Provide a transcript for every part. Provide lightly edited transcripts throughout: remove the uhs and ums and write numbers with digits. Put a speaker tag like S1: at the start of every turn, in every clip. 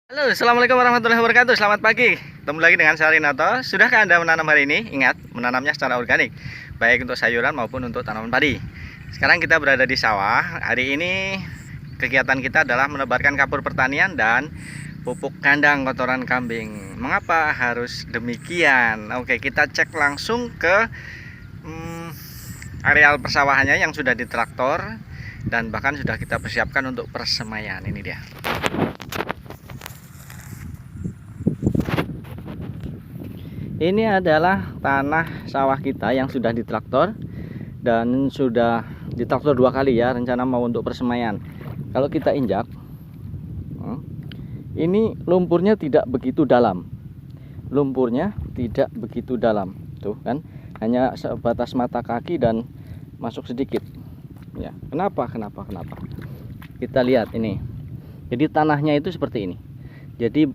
S1: Halo, assalamualaikum warahmatullahi wabarakatuh. Selamat pagi. Ketemu lagi dengan saya Rinato. Sudahkah Anda menanam hari ini? Ingat, menanamnya secara organik, baik untuk sayuran maupun untuk tanaman padi. Sekarang kita berada di sawah. Hari ini kegiatan kita adalah menebarkan kapur pertanian dan pupuk kandang kotoran kambing. Mengapa harus demikian? Oke, kita cek langsung ke areal persawahannya yang sudah ditraktor dan bahkan sudah kita persiapkan untuk persemaian. Ini dia. Ini adalah tanah sawah kita yang sudah ditraktor dan sudah ditraktor 2 kali ya, rencana mau untuk persemaian. Kalau kita injak, ini lumpurnya tidak begitu dalam. Lumpurnya tidak begitu dalam, tuh kan, hanya sebatas mata kaki dan masuk sedikit. Ya, kenapa? Kita lihat ini. Jadi tanahnya itu seperti ini. Jadi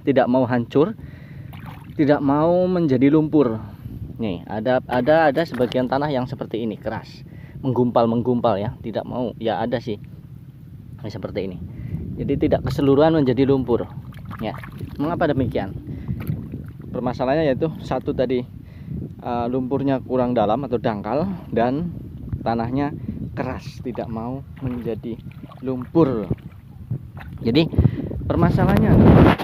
S1: tidak mau hancur, tidak mau menjadi lumpur. Nih, ada sebagian tanah yang seperti ini, keras, menggumpal ya, tidak mau. Ya ada sih. Ini seperti ini. Jadi tidak keseluruhan menjadi lumpur. Ya. Mengapa demikian? Permasalahannya yaitu satu tadi, lumpurnya kurang dalam atau dangkal dan tanahnya keras, tidak mau menjadi lumpur. Jadi permasalahannya adalah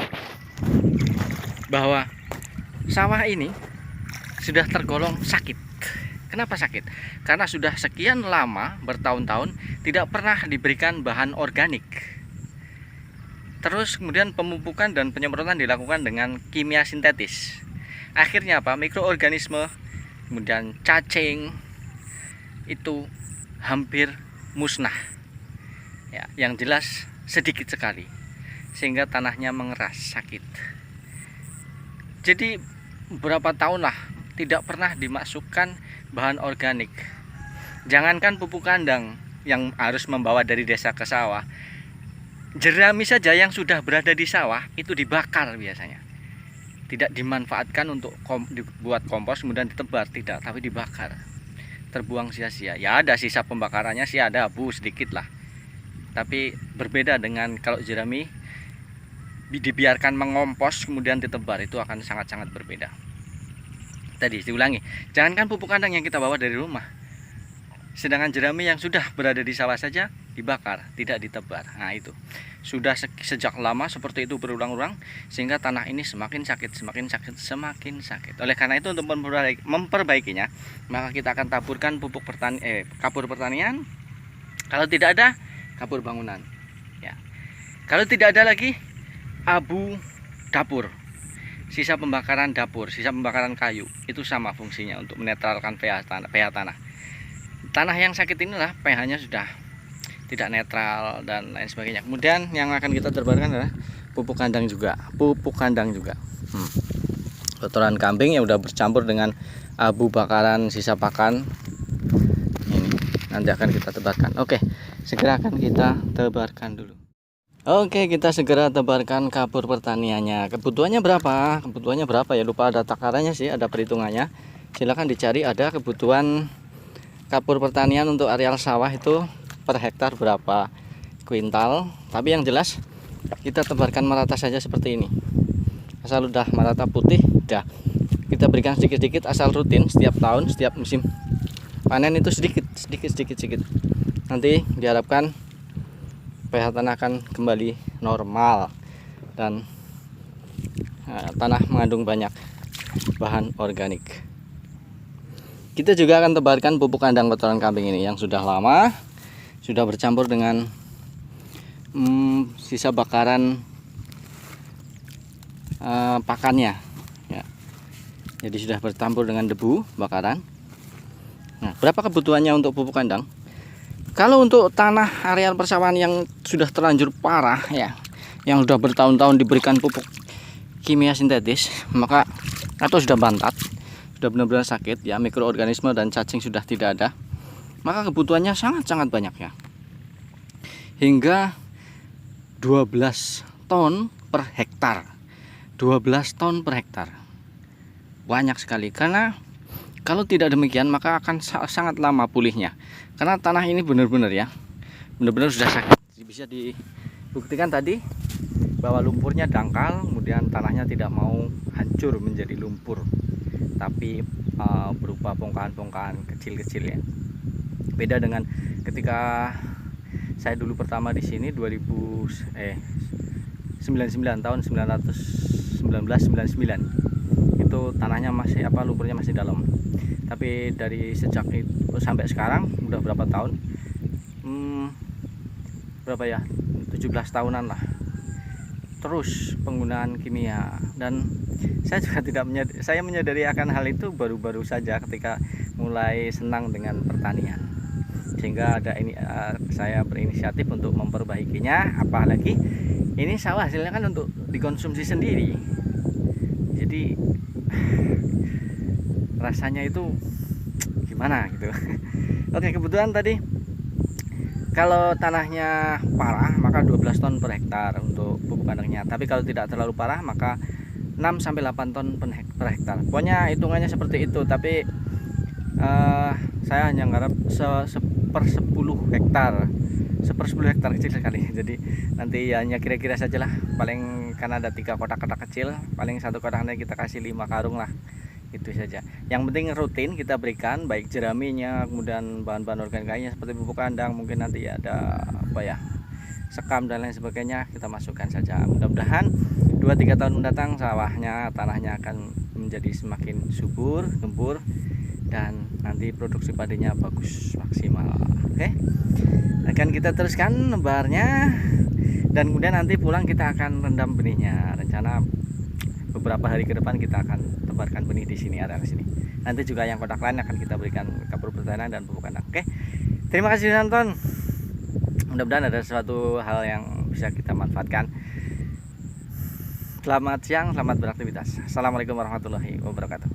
S1: bahwa sawah ini sudah tergolong sakit. Kenapa sakit? Karena sudah sekian lama, bertahun-tahun tidak pernah diberikan bahan organik. Terus kemudian pemupukan dan penyemprotan dilakukan dengan kimia sintetis. Akhirnya apa? Mikroorganisme, kemudian cacing itu hampir musnah. Ya, yang jelas sedikit sekali, sehingga tanahnya mengeras, sakit. Jadi berapa tahun lah tidak pernah dimasukkan bahan organik. Jangankan pupuk kandang yang harus membawa dari desa ke sawah, jerami saja yang sudah berada di sawah itu dibakar biasanya. Tidak dimanfaatkan untuk dibuat kompos kemudian ditebar, tidak, tapi dibakar. Terbuang sia-sia. Ya ada sisa pembakarannya sih, ada abu sedikit lah. Tapi berbeda dengan kalau jerami dibiarkan mengompos kemudian ditebar, itu akan sangat-sangat berbeda. Tadi diulangi, jangankan pupuk kandang yang kita bawa dari rumah, sedangkan jerami yang sudah berada di sawah saja dibakar, tidak ditebar. Nah itu sudah sejak lama seperti itu berulang-ulang, sehingga tanah ini semakin sakit. Oleh karena itu untuk memperbaikinya, maka kita akan taburkan kapur pertanian. Kalau tidak ada, kapur bangunan. Ya. Kalau tidak ada lagi, abu dapur, sisa pembakaran dapur, sisa pembakaran kayu, itu sama fungsinya untuk menetralkan pH tanah. Tanah yang sakit inilah pH-nya sudah tidak netral dan lain sebagainya. Kemudian yang akan kita tebarkan adalah pupuk kandang juga. Kotoran kambing yang sudah bercampur dengan abu bakaran sisa pakan ini nanti akan kita tebarkan. Oke, segera akan kita tebarkan dulu. Oke, kita segera tebarkan kapur pertaniannya. Kebutuhannya berapa ya, lupa ada takarannya sih, ada perhitungannya. Silahkan dicari, ada kebutuhan kapur pertanian untuk areal sawah itu per hektar berapa kuintal. Tapi yang jelas kita tebarkan merata saja seperti ini. Asal udah merata putih, udah kita berikan sedikit-sedikit, asal rutin setiap tahun, setiap musim panen itu sedikit. Nanti diharapkan pH tanah akan kembali normal dan tanah mengandung banyak bahan organik. Kita juga akan tebarkan pupuk kandang kotoran kambing ini yang sudah lama, sudah bercampur dengan sisa bakaran pakannya ya. Jadi sudah bercampur dengan debu bakaran. Nah, berapa kebutuhannya untuk pupuk kandang? Kalau untuk tanah areal persawahan yang sudah terlanjur parah ya, yang sudah bertahun-tahun diberikan pupuk kimia sintetis, maka atau sudah bantat, sudah benar-benar sakit ya, mikroorganisme dan cacing sudah tidak ada, maka kebutuhannya sangat-sangat banyak ya. Hingga 12 ton per hektar. 12 ton per hektar. Banyak sekali, karena kalau tidak demikian maka akan sangat lama pulihnya. Karena tanah ini benar-benar ya, benar-benar sudah sakit. Bisa dibuktikan tadi bahwa lumpurnya dangkal, kemudian tanahnya tidak mau hancur menjadi lumpur, tapi berupa bongkahan-bongkahan kecil-kecil ya. Beda dengan ketika saya dulu pertama di sini 1999 tahun 1999 itu tanahnya masih lumpurnya masih dalam. Tapi dari sejak itu sampai sekarang udah berapa tahun, berapa ya, 17 tahunan lah terus penggunaan kimia. Dan saya juga saya menyadari akan hal itu baru-baru saja ketika mulai senang dengan pertanian, sehingga ada ini saya berinisiatif untuk memperbaikinya. Apalagi ini sawah hasilnya kan untuk dikonsumsi sendiri, jadi rasanya itu gimana gitu. Oke, kebetulan tadi kalau tanahnya parah maka 12 ton per hektar untuk pupuk kandangnya, tapi kalau tidak terlalu parah maka 6-8 ton per hektar. Pokoknya hitungannya seperti itu, tapi saya hanya ngarep seper 10 hektar kecil sekali. Jadi nanti hanya kira-kira sajalah, paling karena ada 3 kotak-kotak kecil, paling satu kotaknya kita kasih 5 karung lah, itu saja. Yang penting rutin kita berikan baik jeraminya, kemudian bahan-bahan organik lainnya seperti pupuk kandang, mungkin nanti ada sekam dan lain sebagainya, kita masukkan saja. Mudah-mudahan 2-3 tahun mendatang sawahnya, tanahnya akan menjadi semakin subur, gembur, dan nanti produksi padinya bagus, maksimal. Oke, akan kita teruskan nebarnya, dan kemudian nanti pulang kita akan rendam benihnya. Rencana beberapa hari ke depan kita akan tebarkan benih di sini, area sini. Nanti juga yang kotak lain akan kita berikan kapur pertanian dan pupuk kandang. Oke, terima kasih nonton. Mudah-mudahan ada suatu hal yang bisa kita manfaatkan. Selamat siang, selamat beraktivitas. Assalamualaikum warahmatullahi wabarakatuh.